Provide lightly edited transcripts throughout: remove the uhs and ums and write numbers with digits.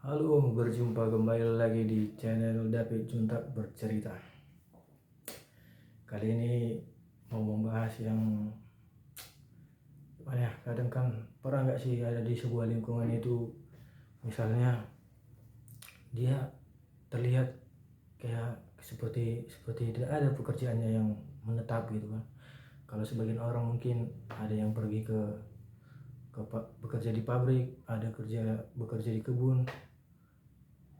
Halo, berjumpa kembali lagi di channel David Juntak Bercerita. Kali ini mau membahas yang kadang kan pernah nggak sih ada di sebuah lingkungan itu, misalnya dia terlihat kayak seperti tidak ada pekerjaannya yang menetap gitu kan. Kalau sebagian orang mungkin ada yang pergi bekerja di pabrik, ada bekerja di kebun.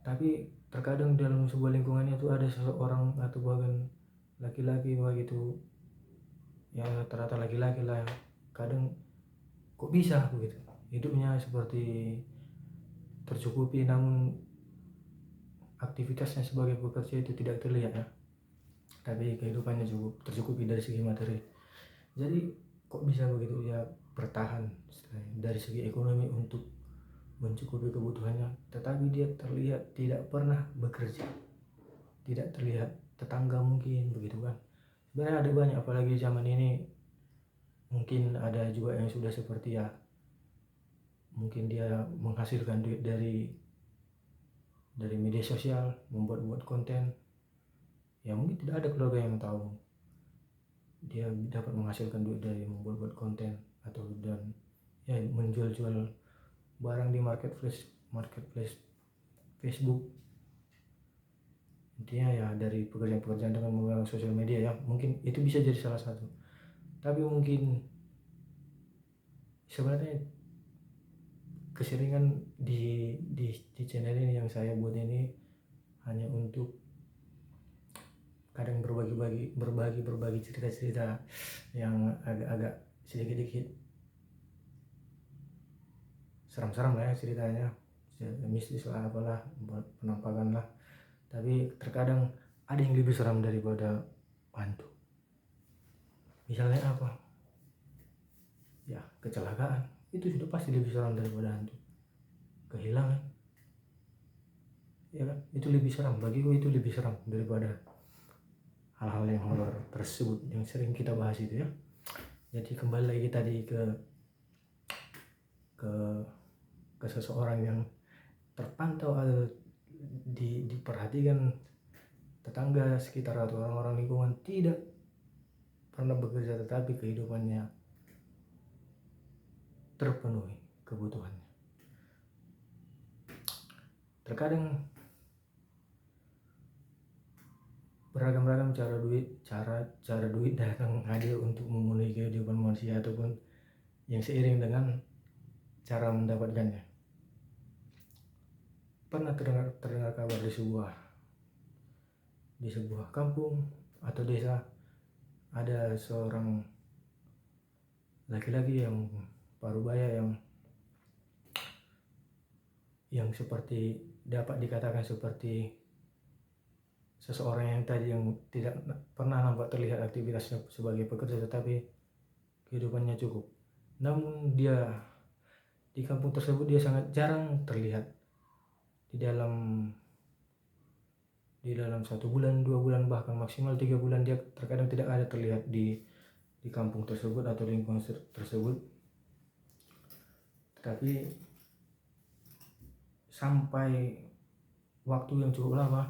Tapi terkadang dalam sebuah lingkungannya itu ada seseorang atau bahkan laki-laki begitu, ya rata-rata laki-laki lah, kadang kok bisa begitu hidupnya seperti tercukupi, namun aktivitasnya sebagai pekerja itu tidak terlihat ya, tapi kehidupannya cukup tercukupi dari segi materi. Jadi kok bisa begitu ya, bertahan dari segi ekonomi untuk mencukupi kebutuhannya, tetapi dia terlihat tidak pernah bekerja, tidak terlihat tetangga mungkin begitu kan. Sebenarnya ada banyak, apalagi zaman ini mungkin ada juga yang sudah seperti ya, mungkin dia menghasilkan duit dari media sosial, membuat konten, ya mungkin tidak ada keluarga yang tahu dia dapat menghasilkan duit dari membuat konten atau dan ya menjual-jual barang di marketplace Facebook. Intinya ya dari pekerjaan-pekerjaan dengan menggunakan sosial media ya, mungkin itu bisa jadi salah satu. Tapi mungkin sebenarnya keseringan di channel ini yang saya buat ini hanya untuk kadang berbagi cerita-cerita yang agak-agak sedikit-sedikit seram-seram lah ya ceritanya, mistis lah, apalah, penampakan lah. Tapi terkadang ada yang lebih seram daripada hantu. Misalnya apa? Ya kecelakaan, itu sudah pasti lebih seram daripada hantu. Kehilangan, ya kan? Itu lebih seram, bagiku itu lebih seram daripada hal-hal yang horor tersebut yang sering kita bahas itu ya. Jadi kembali lagi tadi ke seseorang yang terpantau atau diperhatikan tetangga sekitar atau orang-orang lingkungan, tidak pernah bekerja tetapi kehidupannya terpenuhi kebutuhannya. Terkadang beragam-ragam cara duit datang hadir untuk memenuhi kehidupan manusia, ataupun yang seiring dengan cara mendapatkannya. Pernah terdengar kabar di sebuah kampung atau desa, ada seorang laki-laki yang parubaya yang seperti dapat dikatakan seperti seseorang yang tadi, yang tidak pernah nampak terlihat aktivitasnya sebagai pekerja, tetapi kehidupannya cukup. Namun dia di kampung tersebut dia sangat jarang terlihat. Di dalam 1 bulan, 2 bulan, bahkan maksimal 3 bulan dia terkadang tidak ada terlihat di kampung tersebut atau lingkungan tersebut. Tapi sampai waktu yang cukup lama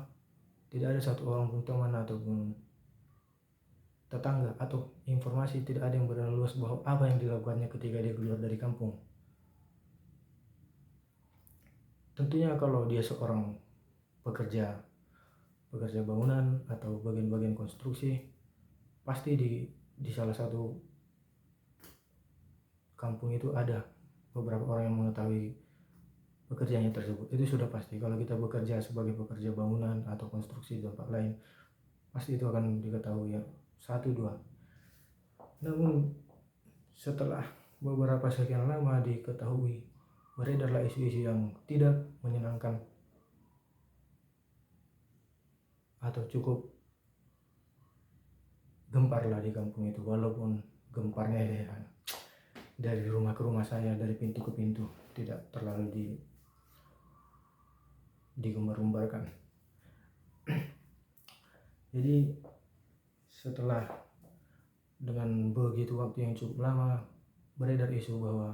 tidak ada satu orang pun teman ataupun tetangga atau informasi, tidak ada yang beredar luas bahwa apa yang dilakukannya ketika dia keluar dari kampung. Tentunya kalau dia seorang pekerja bangunan atau bagian-bagian konstruksi, pasti di salah satu kampung itu ada beberapa orang yang mengetahui pekerjaannya tersebut. Itu sudah pasti. Kalau kita bekerja sebagai pekerja bangunan atau konstruksi di tempat lain, pasti itu akan diketahui ya, 1-2. Namun setelah beberapa sekian lama diketahui, beredarlah isu-isu yang tidak menyenangkan atau cukup gempar lah di kampung itu. Walaupun gemparnya ya dari rumah ke rumah saya, dari pintu ke pintu, tidak terlalu digembar-gembarkan. Jadi setelah dengan begitu waktu yang cukup lama, beredar isu bahwa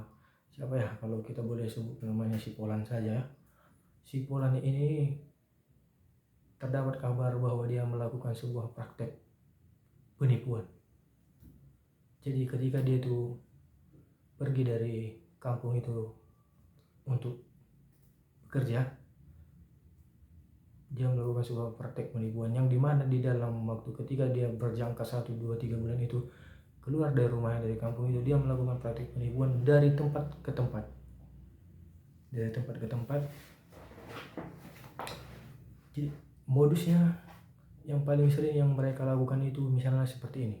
siapa ya, kalau kita boleh sebut namanya, si Polan saja, si Polan ini terdapat kabar bahwa dia melakukan sebuah praktek penipuan. Jadi ketika dia itu pergi dari kampung itu untuk bekerja, dia melakukan sebuah praktek penipuan yang dimana di dalam waktu ketika dia berjangka 1, 2, 3 bulan itu keluar dari rumahnya, dari kampung itu, dia melakukan praktek penipuan dari tempat ke tempat. Dari tempat ke tempat. Jadi modusnya yang paling sering yang mereka lakukan itu misalnya seperti ini.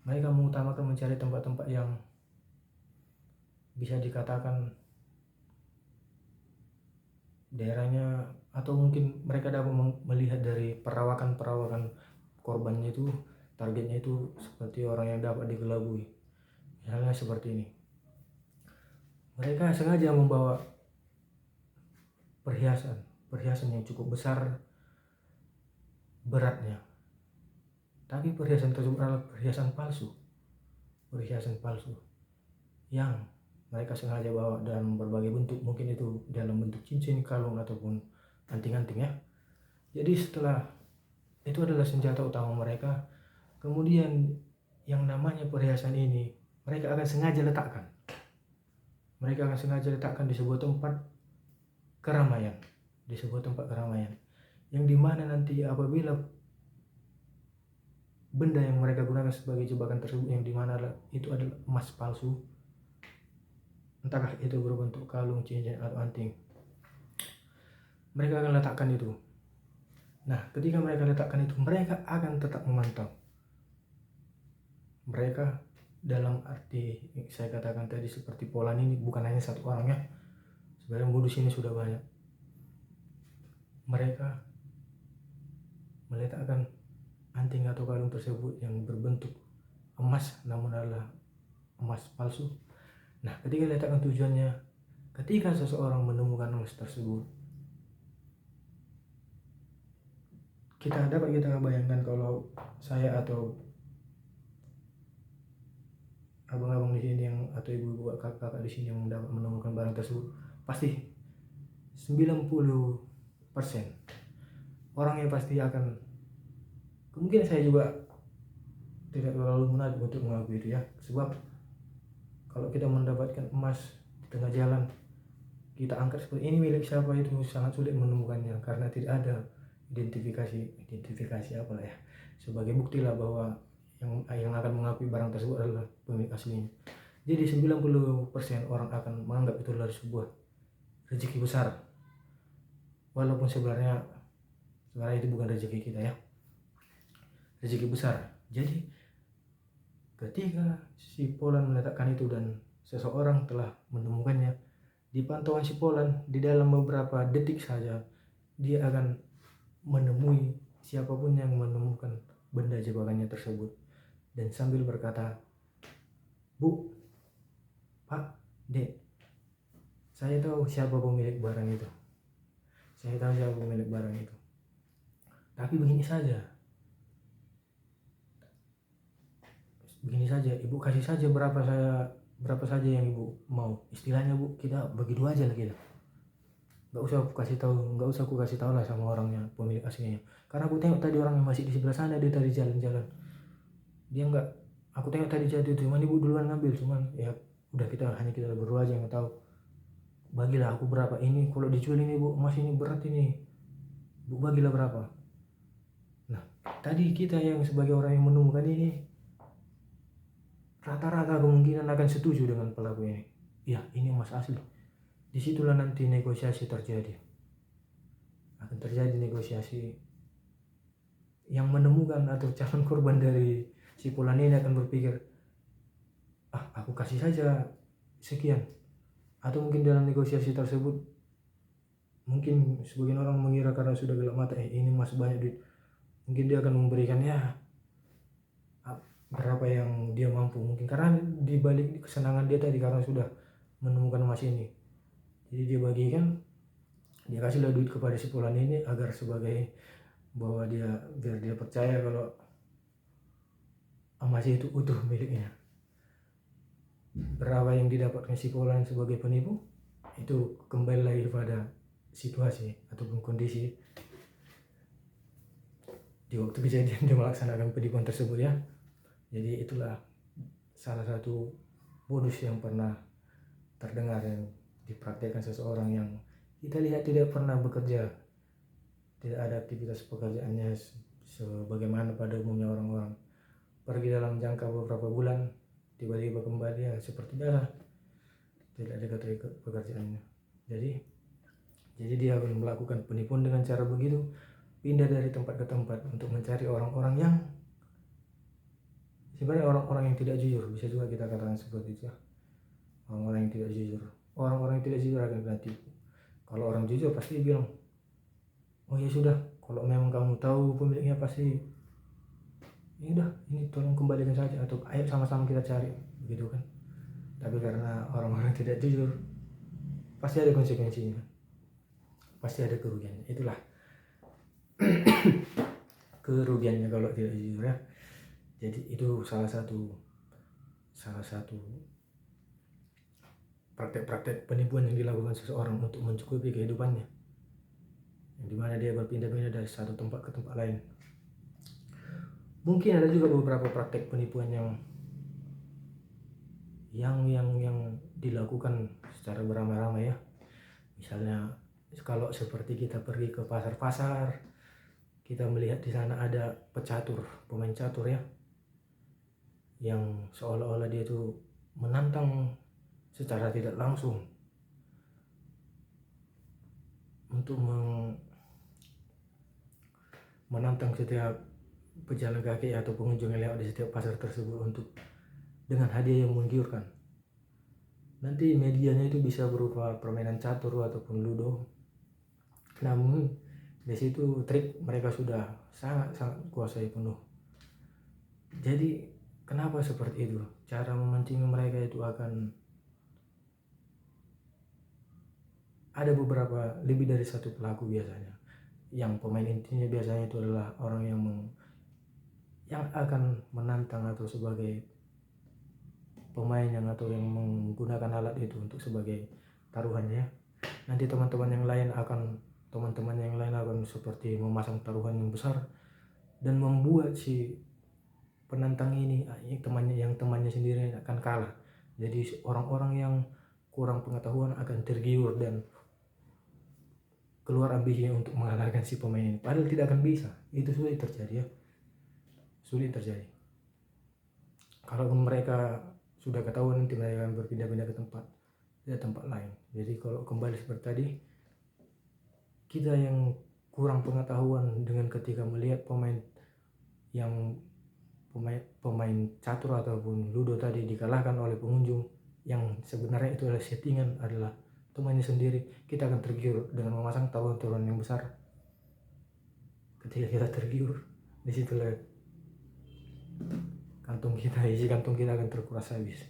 Mereka mengutamakan mencari tempat-tempat yang bisa dikatakan daerahnya, atau mungkin mereka dapat melihat dari perawakan korbannya itu, targetnya itu seperti orang yang dapat digelabui. Misalnya seperti ini. Mereka sengaja membawa perhiasan yang cukup besar beratnya. Tapi perhiasan tersebut adalah perhiasan palsu yang mereka sengaja bawa dalam berbagai bentuk, mungkin itu dalam bentuk cincin, kalung, ataupun anting-anting ya. Jadi setelah itu adalah senjata utama mereka, kemudian yang namanya perhiasan ini mereka akan sengaja letakkan di sebuah tempat keramaian, yang dimana nanti apabila benda yang mereka gunakan sebagai jebakan tersebut, yang dimana itu adalah emas palsu, entahkah itu berbentuk kalung, cincin, atau anting, mereka akan letakkan itu. Nah, ketika mereka letakkan itu, mereka akan tetap memantau. Mereka, dalam arti saya katakan tadi seperti Polan ini, bukan hanya satu orang ya, sebenarnya modus ini sudah banyak. Mereka meletakkan anting atau kalung tersebut yang berbentuk emas namun adalah emas palsu. Nah, ketika letakkan tujuannya, ketika seseorang menemukan emas tersebut, kita bayangkan kalau saya atau abang-abang di sini yang, atau ibu-ibu, kakak-kakak di sini yang dapat menemukan barang tersebut, pasti 90% orangnya pasti akan, kemungkinan saya juga tidak terlalu munafik untuk mengakui itu ya, sebab kalau kita mendapatkan emas di tengah jalan, kita angkat seperti ini milik siapa, itu sangat sulit menemukannya karena tidak ada identifikasi apalah ya, sebagai bukti lah bahwa yang akan mengakui barang tersebut adalah pemilik aslinya. Jadi 90% orang akan menganggap itu adalah sebuah rezeki besar, walaupun sebenarnya itu bukan rezeki kita ya, rezeki besar. Jadi ketika si Polan meletakkan itu dan seseorang telah menemukannya, di pantauan si Polan, di dalam beberapa detik saja dia akan menemui siapapun yang menemukan benda jebakannya tersebut, dan sambil berkata, "Bu, Pak, Dek, saya tahu siapa pemilik barang itu. Tapi begini saja, Ibu kasih saja berapa saja yang Ibu mau. Istilahnya, Bu, kita bagi dua aja lah kita. Gak usah aku kasih tahu lah sama orangnya, pemilik aslinya. Karena aku tengok tadi orang yang masih di sebelah sana, dia tadi jalan-jalan. Dia enggak, aku tengok tadi jatuh itu, cuman Ibu duluan ngambil, cuman ya udah kita berdua aja yang tahu. Bagilah aku berapa ini, kalau dijual ini Bu, emas ini berat ini, Bu, bagilah berapa." Nah, tadi kita yang sebagai orang yang menemukan ini, rata-rata kemungkinan akan setuju dengan pelaku ini. Ya, ini emas asli. Disitulah nanti negosiasi terjadi. Akan terjadi negosiasi. Yang menemukan atau calon korban dari si Polan ini akan berpikir, aku kasih saja sekian. Atau mungkin dalam negosiasi tersebut, mungkin sebagian orang mengira karena sudah gelap mata, ini emas banyak duit, mungkin dia akan memberikan ya berapa yang dia mampu, mungkin karena dibalik kesenangan dia tadi karena sudah menemukan emas ini. Jadi dia bagikan, dia kasihlah duit kepada si Polan ini agar sebagai bahwa biar dia percaya kalau emas itu utuh miliknya. Berapa yang didapatkan si Polan sebagai penipu, itu kembali lagi pada situasi ataupun kondisi di waktu kejadian dia melaksanakan penipuan tersebut ya. Jadi itulah salah satu modus yang pernah terdengar yang dipraktekkan seseorang yang kita lihat tidak pernah bekerja, tidak ada aktivitas pekerjaannya sebagaimana pada umumnya orang-orang, pergi dalam jangka beberapa bulan tiba-tiba kembali ya seperti biasa, tidak ada pekerjaannya. Jadi dia akan melakukan penipuan dengan cara begitu, pindah dari tempat ke tempat untuk mencari orang-orang yang sebenarnya orang-orang yang tidak jujur, bisa juga kita katakan seperti itu ya. Orang-orang yang tidak jujur, orang-orang yang tidak jujur akan kena tipu. Kalau orang jujur pasti bilang, oh ya sudah, kalau memang kamu tahu pemiliknya pasti ya udah, ini tolong kembalikan saja, atau ayo sama-sama kita cari, begitu kan. Tapi karena orang-orang tidak jujur, pasti ada konsekuensinya, pasti ada kerugiannya. Itulah kerugiannya kalau tidak jujur ya. Jadi itu salah satu praktek-praktek penipuan yang dilakukan seseorang untuk mencukupi kehidupannya, yang dimana dia berpindah-pindah dari satu tempat ke tempat lain. Mungkin ada juga beberapa praktek penipuan yang dilakukan secara beramai-ramai ya. Misalnya kalau seperti kita pergi ke pasar-pasar, kita melihat di sana ada pecatur, pemain catur ya, yang seolah-olah dia itu menantang secara tidak langsung untuk menantang setiap pejalan kaki atau pengunjung yang lewat di setiap pasar tersebut untuk dengan hadiah yang menggiurkan. Nanti medianya itu bisa berupa permainan catur ataupun ludo. Namun di situ trik mereka sudah sangat kuasai penuh. Jadi kenapa seperti itu? Cara memancing mereka itu akan ada beberapa, lebih dari satu pelaku biasanya. Yang pemain intinya biasanya itu adalah orang yang akan menantang atau sebagai pemain atau yang menggunakan alat itu untuk sebagai taruhannya. Nanti teman-teman yang lain akan seperti memasang taruhan yang besar dan membuat si penantang ini temannya sendiri akan kalah. Jadi orang-orang yang kurang pengetahuan akan tergiur dan keluar ambisinya untuk mengalahkan si pemain ini, padahal tidak akan bisa. Itu sulit terjadi ya, sulit terjadi. Kalaupun mereka sudah ketahuan, nanti mereka akan berpindah-pindah ke tempat lain. Jadi kalau kembali seperti tadi, kita yang kurang pengetahuan dengan ketika melihat pemain catur ataupun ludo tadi dikalahkan oleh pengunjung yang sebenarnya itu adalah settingan, adalah temannya sendiri, kita akan tergiur dengan memasang taruhan-taruhan yang besar. Ketika kita tergiur, disitulah isi kantong kita akan terkuras habis.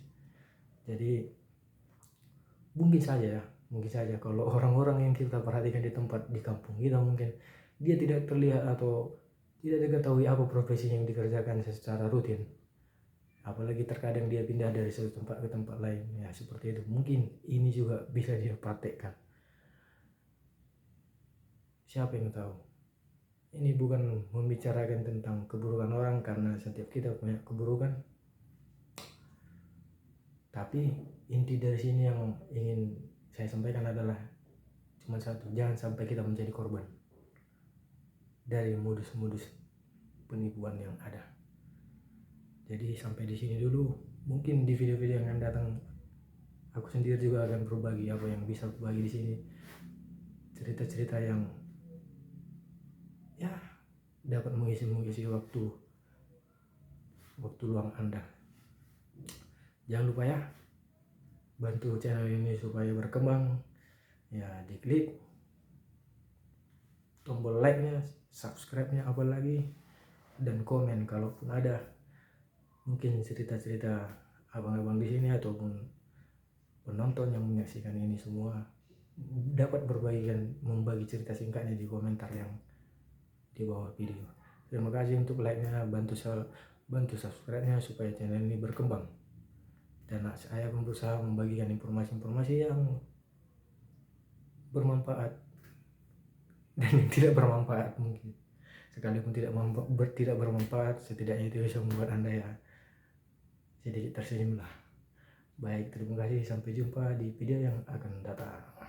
Jadi mungkin saja kalau orang-orang yang kita perhatikan di kampung kita, mungkin dia tidak terlihat atau tidak diketahui apa profesi yang dikerjakan secara rutin, apalagi terkadang dia pindah dari satu tempat ke tempat lain ya, seperti itu. Mungkin ini juga bisa dia praktekkan, siapa yang tahu. Ini bukan membicarakan tentang keburukan orang, karena setiap kita punya keburukan, tapi inti dari sini yang ingin saya sampaikan adalah cuma satu: jangan sampai kita menjadi korban dari modus-modus penipuan yang ada. Jadi sampai di sini dulu. Mungkin di video-video yang akan datang aku sendiri juga akan berbagi apa yang bisa berbagi di sini, cerita-cerita yang ya dapat mengisi waktu luang Anda. Jangan lupa ya, bantu channel ini supaya berkembang ya, diklik tombol like-nya, subscribe-nya apalagi, dan komen kalaupun ada mungkin cerita-cerita abang-abang di sini ataupun penonton yang menyaksikan ini semua dapat membagi cerita singkatnya di komentar yang di bawah video. Terima kasih untuk like-nya, bantu subscribe-nya supaya channel ini berkembang, dan saya akan berusaha membagikan informasi-informasi yang bermanfaat dan yang tidak bermanfaat mungkin. Sekalipun tidak bermanfaat, setidaknya itu bisa membuat Anda ya sedikit tersenyum lah. Baik, terima kasih, sampai jumpa di video yang akan datang.